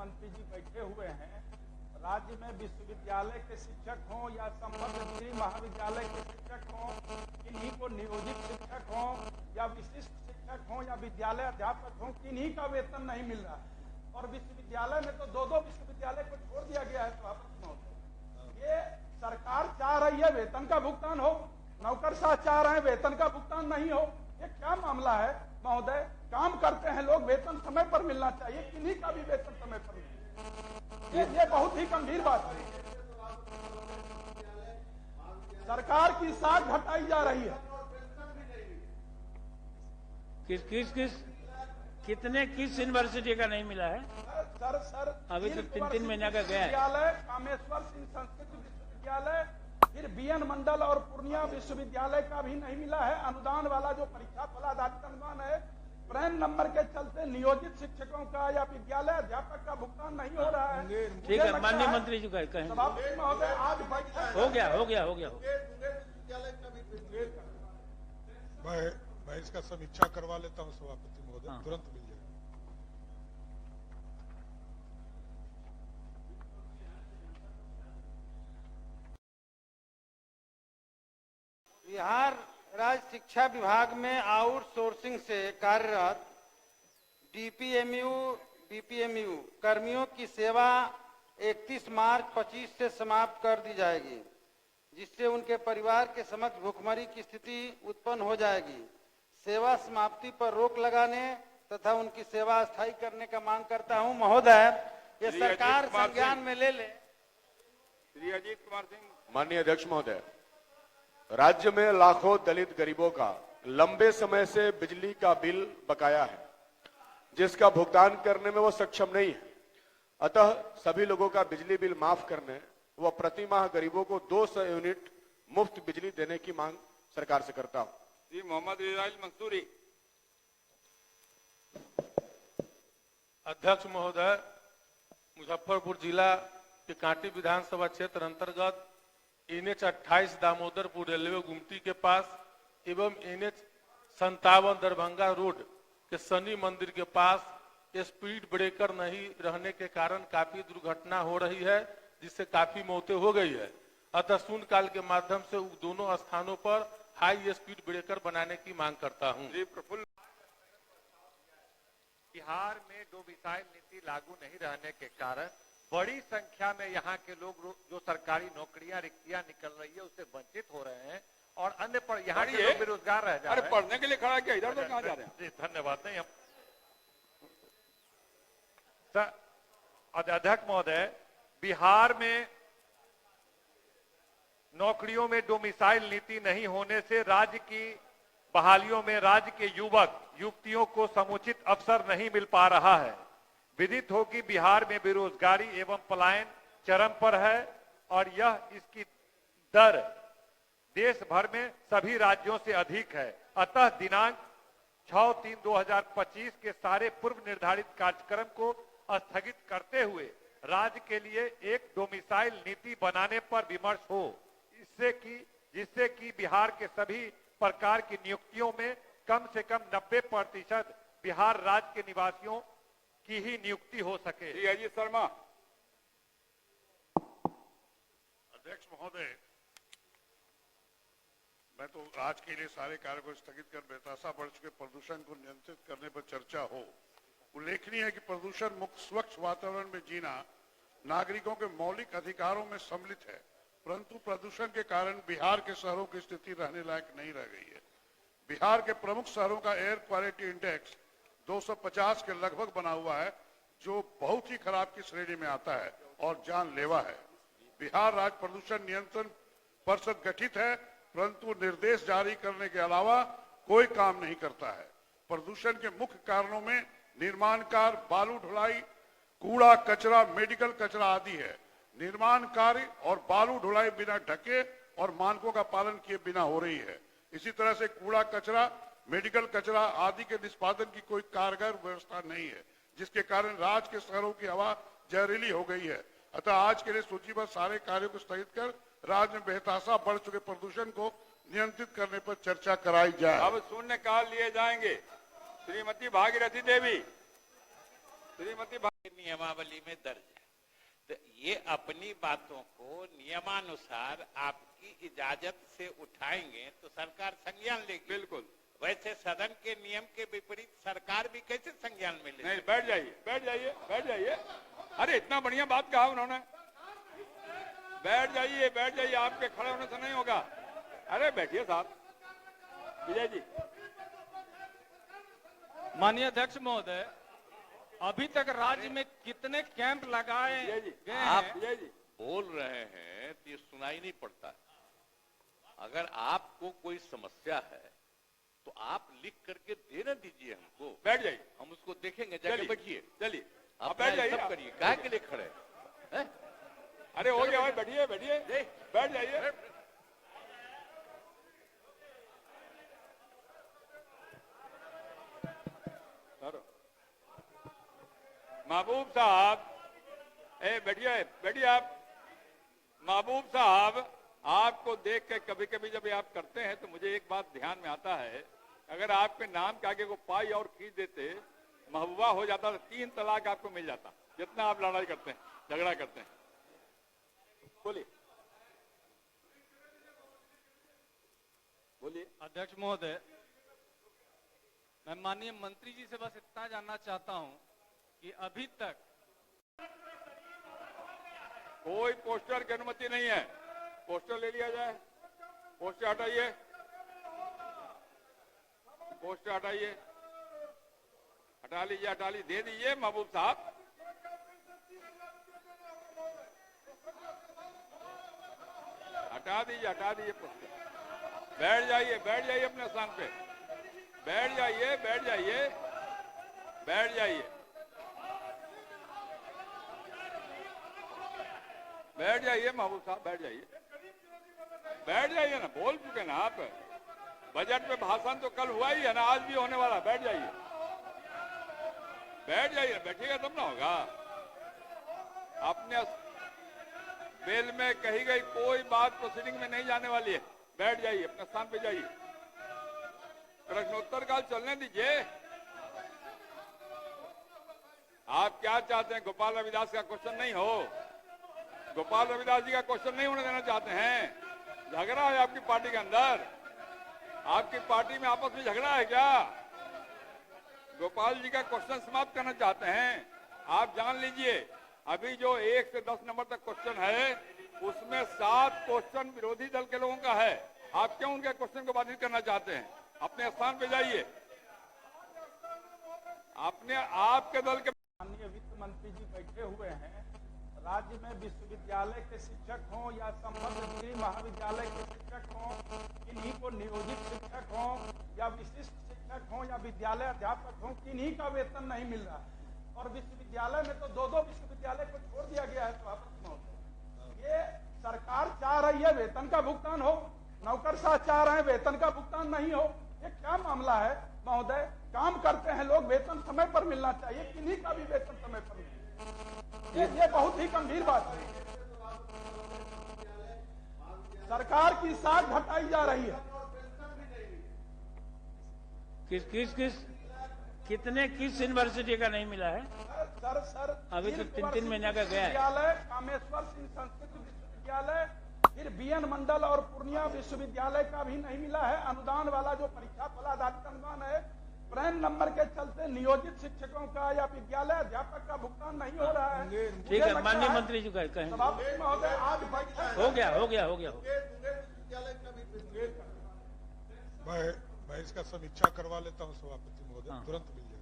मंत्री जी बैठे हुए हैं, राज्य में विश्वविद्यालय के शिक्षक हों या संबद्ध डिग्री महाविद्यालय के शिक्षक हों, किन्हीं को नियोजित शिक्षक हों या विशिष्ट शिक्षक हों या विद्यालय अध्यापक हों, किन्हीं का वेतन नहीं मिल रहा है। और विश्वविद्यालय में तो दो विश्वविद्यालय को छोड़ दिया गया है। सभापति महोदय, ये सरकार चाह रही है वेतन का भुगतान हो, नौकरशाह चाह रहे हैं वेतन का भुगतान नहीं हो। ये क्या मामला है महोदय? काम करते हैं लोग, वेतन समय पर मिलना चाहिए, किन्हीं का भी वेतन समय पर मिले, ये बहुत ही गंभीर बात है। सरकार की साख घटाई जा रही है। किस यूनिवर्सिटी का नहीं मिला है? सर अभी तो 3 महीना का गया है। विश्वविद्यालय, कामेश्वर सिंह संस्कृत विश्वविद्यालय, फिर बीएन मंडल और पूर्णिया विश्वविद्यालय का भी नहीं मिला है। अनुदान वाला जो परीक्षा फल आधारित अनुदान है, प्राइम नंबर के चलते नियोजित शिक्षकों का या विद्यालय अध्यापक का भुगतान नहीं हो रहा है। ठीक है, माननीय मंत्री जी का कहें। सभापति महोदय, आज हो गया। मैं इसका समीक्षा करवा लेता हूं सभापति महोदय, तुरंत मिल जाएगा। बिहार राज्य शिक्षा विभाग में आउटसोर्सिंग से कार्यरत बीपीएमयू कर्मियों की सेवा 31 मार्च 25 से समाप्त कर दी जाएगी, जिससे उनके परिवार के समक्ष भुखमरी की स्थिति उत्पन्न हो जाएगी। सेवा समाप्ति पर रोक लगाने तथा उनकी सेवा स्थायी करने का मांग करता हूं। महोदय, ये सरकार संज्ञान में ले ले। श्री अजीत कुमार सिंह। माननीय अध्यक्ष महोदय, राज्य में लाखों दलित गरीबों का लंबे समय से बिजली का बिल बकाया है, जिसका भुगतान करने में वो सक्षम नहीं है। अतः सभी लोगों का बिजली बिल माफ करने व प्रति माह गरीबों को 200 यूनिट मुफ्त बिजली देने की मांग सरकार से करता हूं। जी मोहम्मद रिजाइल मंसूरी। अध्यक्ष महोदय, मुजफ्फरपुर जिला के कांटी विधानसभा क्षेत्र अंतर्गत NH 28 दामोदरपुर रेलवे गुमटी के पास एवं NH 57 दरभंगा रोड के शनि मंदिर के पास स्पीड ब्रेकर नहीं रहने के कारण काफी दुर्घटना हो रही है, जिससे काफी मौतें हो गई है। अतः शून्यकाल के माध्यम से दोनों स्थानों पर हाई स्पीड ब्रेकर बनाने की मांग करता हूं। बिहार में डोमिसाइल नीति लागू नहीं रहने के कारण बड़ी संख्या में यहाँ के लोग जो सरकारी नौकरियां रिक्तियां निकल रही है उससे वंचित हो रहे हैं और अन्य पर यहाँ के लोग बेरोजगार रह जा रहे हैं। पढ़ने के लिए खड़ा किया, इधर तो कहाँ जा रहे हैं? जी धन्यवाद। नहीं हम अध्यक्ष महोदय, बिहार में नौकरियों में डोमिसाइल नीति नहीं होने से राज्य की बहालियों में राज्य के युवक युवतियों को समुचित अवसर नहीं मिल पा रहा है। विदित हो कि बिहार में बेरोजगारी एवं पलायन चरम पर है और इसकी दर देश भर में सभी राज्यों से अधिक है। अतः दिनांक 6/3/2025 के सारे पूर्व निर्धारित कार्यक्रम को स्थगित करते हुए राज्य के लिए एक डोमिसाइल नीति बनाने पर विमर्श हो, जिससे कि बिहार के सभी प्रकार की नियुक्तियों में कम से कम 90% बिहार राज्य के निवासियों की ही नियुक्ति हो सके। जी अजीत शर्मा। अध्यक्ष महोदय, मैं तो आज के लिए सारे कार्य को स्थगित कर बेतहाशा बढ़ चुके प्रदूषण को नियंत्रित करने पर चर्चा हो। उल्लेखनीय है कि प्रदूषण मुक्त स्वच्छ वातावरण में जीना नागरिकों के मौलिक अधिकारों में सम्मिलित है, परंतु प्रदूषण के कारण बिहार के शहरों की स्थिति रहने लायक नहीं रह गई है। बिहार के प्रमुख शहरों का एयर क्वालिटी इंडेक्स 250 के लगभग बना हुआ है, जो बहुत ही खराब की श्रेणी में आता है और जानलेवा है। बिहार राज्य प्रदूषण नियंत्रण परिषद गठित है, परंतु निर्देश जारी करने के अलावा कोई काम नहीं करता है। प्रदूषण के मुख्य कारणों में निर्माण कार्य, बालू ढुलाई, कूड़ा कचरा, मेडिकल कचरा आदि है। निर्माण कार्य और बालू ढुलाई बिना ढके और मानकों का पालन किए बिना हो रही है। इसी तरह से कूड़ा कचरा, मेडिकल कचरा आदि के निष्पादन की कोई कारगर व्यवस्था नहीं है, जिसके कारण राज्य के शहरों की हवा जहरीली हो गई है। अतः आज के लिए सूचीबद्ध सारे कार्यों को स्थगित कर राज्य में बेतहाशा बढ़ चुके प्रदूषण को नियंत्रित करने पर चर्चा कराई जाए। अब शून्यकाल लिए जाएंगे। श्रीमती भागीरथी देवी। श्रीमती नियमावली में दर्ज है। तो ये अपनी बातों को नियमानुसार आपकी इजाजत से उठाएंगे तो सरकार संज्ञान लेगी। बिल्कुल। वैसे सदन के नियम के विपरीत सरकार भी कैसे संज्ञान में लेगी? नहीं, बैठ जाइए, बैठ जाइए, बैठ जाइए। अरे इतना बढ़िया बात कहा उन्होंने। बैठ जाइए, बैठ जाइए, आपके खड़े होने से नहीं होगा। अरे बैठिए साहब। विजय जी। माननीय अध्यक्ष महोदय, अभी तक राज्य में कितने कैंप लगाए गए आप हैं? बोल रहे हैं तो ये सुनाई नहीं पड़ता। अगर आपको कोई समस्या है तो आप लिख करके देना दीजिए हमको। बैठ जाइए, हम उसको देखेंगे। जाके बैठिए, चलिए आप बैठ जाइए। सब करिए, काहे के लिए खड़े हैं? अरे हो गया भाई, बैठिए बैठिए, बैठ जाइए। महबूब साहब, बैठिए बैठिए आप। महबूब साहब, आपको देख के कभी कभी जब ये आप करते हैं तो मुझे एक बात ध्यान में आता है, अगर आपके नाम के आगे को पाई और खींच देते, महबूबा हो जाता तो 3 तलाक आपको मिल जाता, जितना आप लड़ाई करते हैं, झगड़ा करते हैं। बोलिए बोलिए। अध्यक्ष महोदय, मैं माननीय मंत्री जी से बस इतना जानना चाहता हूं कि अभी तक कोई पोस्टर की अनुमति नहीं है। पोस्टर ले लिया जाए। पोस्टर हटाइए, पोस्टर हटाइए, हटा लीजिए, हटा लीजिए, दे दीजिए महबूब साहब। हटा दीजिए पोस्टर। बैठ जाइए अपने स्थान पे। बैठ जाइए, बैठ जाइए, बैठ जाइए, बैठ जाइए महबूब साहब, बैठ जाइए, बैठ जाइए ना। बोल चुके ना आप। बजट में भाषण तो कल हुआ ही है ना, आज भी होने वाला। बैठ जाइए, बैठ जाइए, बैठिएगा तब ना होगा। अपने बिल में कही गई कोई बात प्रोसीडिंग में नहीं जाने वाली है। बैठ जाइए, अपने स्थान पे जाइए। प्रश्नोत्तर काल चलने दीजिए। आप क्या चाहते हैं? गोपाल रविदास का क्वेश्चन नहीं हो? गोपाल रविदास जी का क्वेश्चन नहीं होने देना चाहते हैं? झगड़ा है आपकी पार्टी के अंदर? आपकी पार्टी में आपस में झगड़ा है क्या? गोपाल जी का क्वेश्चन समाप्त करना चाहते हैं? आप जान लीजिए, अभी जो 1 से 10 नंबर तक क्वेश्चन है, उसमें 7 क्वेश्चन विरोधी दल के लोगों का है। आप क्यों उनके क्वेश्चन को बाधित करना चाहते हैं? अपने स्थान पे जाइए। आपके दल के माननीय वित्त मंत्री जी बैठे हुए हैं। राज्य में विश्वविद्यालय के शिक्षक हों या संबद्ध डिग्री महाविद्यालय के शिक्षक हों, किन्हीं को नियोजित शिक्षक हों या विशिष्ट शिक्षक हों या विद्यालय अध्यापक हों, किन्हीं का वेतन नहीं मिल रहा है। और विश्वविद्यालय में तो 2-2 विश्वविद्यालय को छोड़ दिया गया है। सभापति महोदय, ये सरकार चाह रही है वेतन का भुगतान हो, नौकरशाह चाह रहे हैं वेतन का भुगतान नहीं हो। ये क्या मामला है महोदय? काम करते हैं लोग, वेतन समय पर मिलना चाहिए, किन्हीं का भी वेतन समय पर मिले। ये बहुत ही गंभीर बात है। सरकार की साख घटाई जा रही है। किस यूनिवर्सिटी का नहीं मिला है? सर अभी तो 3-3 महीने का गया है। विश्वविद्यालय, कामेश्वर सिंह संस्कृत विश्वविद्यालय, फिर बीएन मंडल और पूर्णिया विश्वविद्यालय का भी नहीं मिला है। अनुदान वाला जो परीक्षा फल आधारित अनुदान है, प्राइम नंबर के चलते नियोजित शिक्षकों का या विद्यालय अध्यापक का भुगतान नहीं हो रहा है। ठीक है, माननीय मंत्री जी कहें। सभापति महोदय, आज हो गया। मैं इसका समीक्षा करवा लेता हूँ सभापति महोदय, तुरंत मिल जाएगा।